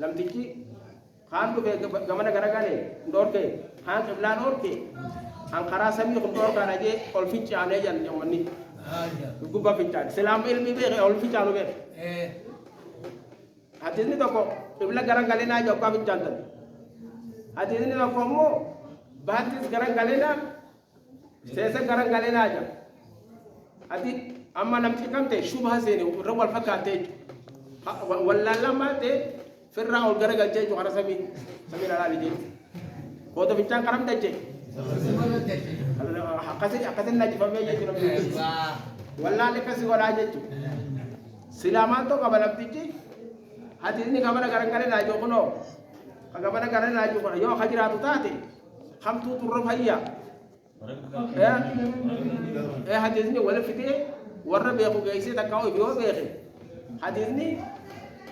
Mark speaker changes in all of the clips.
Speaker 1: namtichi kaan dhufe gamana garagale ndorke kaan qiblaan orke an karaa samii kun dhorkaan ajee ol fincaanee jan jammanni gubba fincaan silaam ilmi beeke ol fincaanu beeke hadisni tokko qibla garagalee naa jokkaa fincaantan hadisni tokko immoo baattis garagalee naa seesa garagalee naa jam ati amma namti kamte shubha seeni irra wal fakkaatee wallaallammaa ta'e firraa ol garagalchee jiru hara samii laalii jechuudha. Koota fincaan karam dachee akkasin najjifamee jechuudha. Wallaalli akkasii godhaa jechuudha. Silaamaan tokko qaba namtichi hadiisni gabana garagalee naa jiru kunoo gabana garagalee naa jiru kuna yoo akka jiraatu taate hamtuu turre fayyaa. Hadiisni wal fitee warra beeku geessee takka yoo beeke hadiisni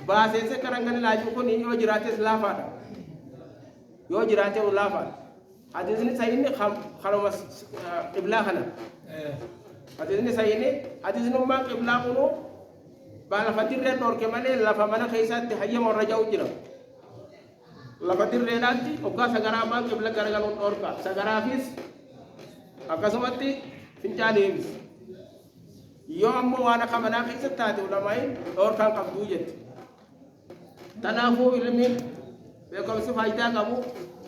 Speaker 1: baasese karangani laaju kun yoo jiraates laafaadha yoo jiraatee laafaadha hadiisni sayini khaloma qiblaa kana hadiisni sayini hadiisni ummaa qiblaa kunu baala fadirree dhorke malee lafa mana keessatti hayyama warra ja'u jira lafa dirreedhaatti hoggaa sagaraa maa qibla garagaluun dhorka sagaraafis akkasumatti fincaaniifis yoo ammoo waan akka manaa keessatti taate ulamaayin dhorkaan qabduu jetti tanaafuu ilmi beekumsi faayidaa qabu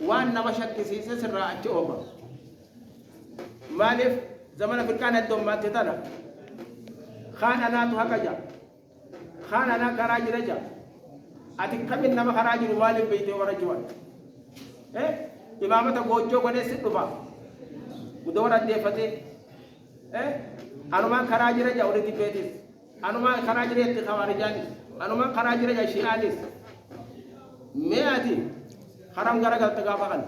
Speaker 1: waan nama shakkisiise sirraa achi ooma maaliif zamana firqaan addoommaatti tana kaan anaatu haqa jaa kaan anaa karaa jira jaa ati kamin nama karaa jiru maaliif beeytee warra jiwan imaamata goojjoo godhee si dhufa mudoora addeeffatee anumaan karaa jira jaa warri dibbeetis anumaan karaa jira itti khawaarijaanis anumaan karaa jira jaa shi'aanis mee ati haram garagalta gaafa kan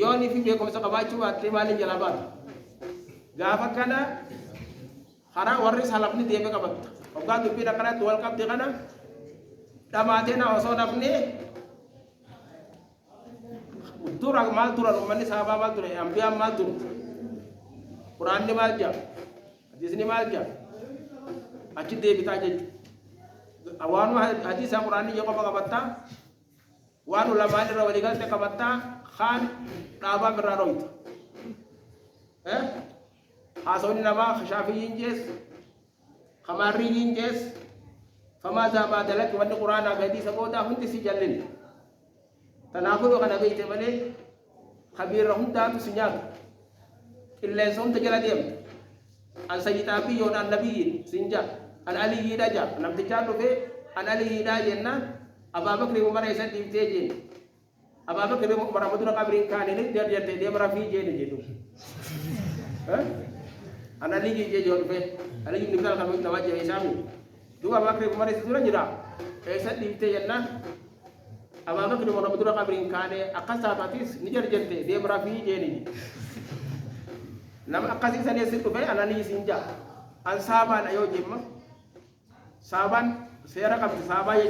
Speaker 1: yooni fi beekumsa qabaachuu baattee maaliin jala baata gaafa kana haraa warri salafni deeme qabatta hoggaa dubbiin akkanatti wal qabde kana dhamaatee na osoo nafne dura maal turan ummanni sahabaa maal ture ambiyaan maal ture quraanni maal jaa hadiisni maal jaa achi deebitaa jechuudha waanu hadiisa quraanni yoo qofa qabatta waanu lamaan irra walii galte qabatta kaan dhaabaa birraa royta haasawni namaa shaafiyyiin jees khamaarriyyiin jees famaa zaabaa dalatti wanni quraanaa fi hadiisa boodaa hundi si jallin tanaafuu yoo kana beeyte malee kabiirra hundaatu si nyaata qilleensa hunda jala deemta an sayyidaafi yoon an nabiyyiin sin jaa an aliyyiidha jaa namtichaan dhufee an aliyyiidha jennaan abaabakri umara isa dhiibtee jeeni abaabakri umara madura qabriin kaanini deemjarte deema rafii jeeni jedhu an aliyyi jee joo dhufee aliyyi ibn bilal kamit nama jee isaami duuba abaabakri umara isa dura jira isa dhiibtee jennaan abaabakri umara madura qabriin kaane akkas taatatis ni jarjarte deema rafii jeeni nama akkasii sanii si dhufee an aliyyi siin jaa an saabaan ayoo jemma saabaan seera qabdi saabaa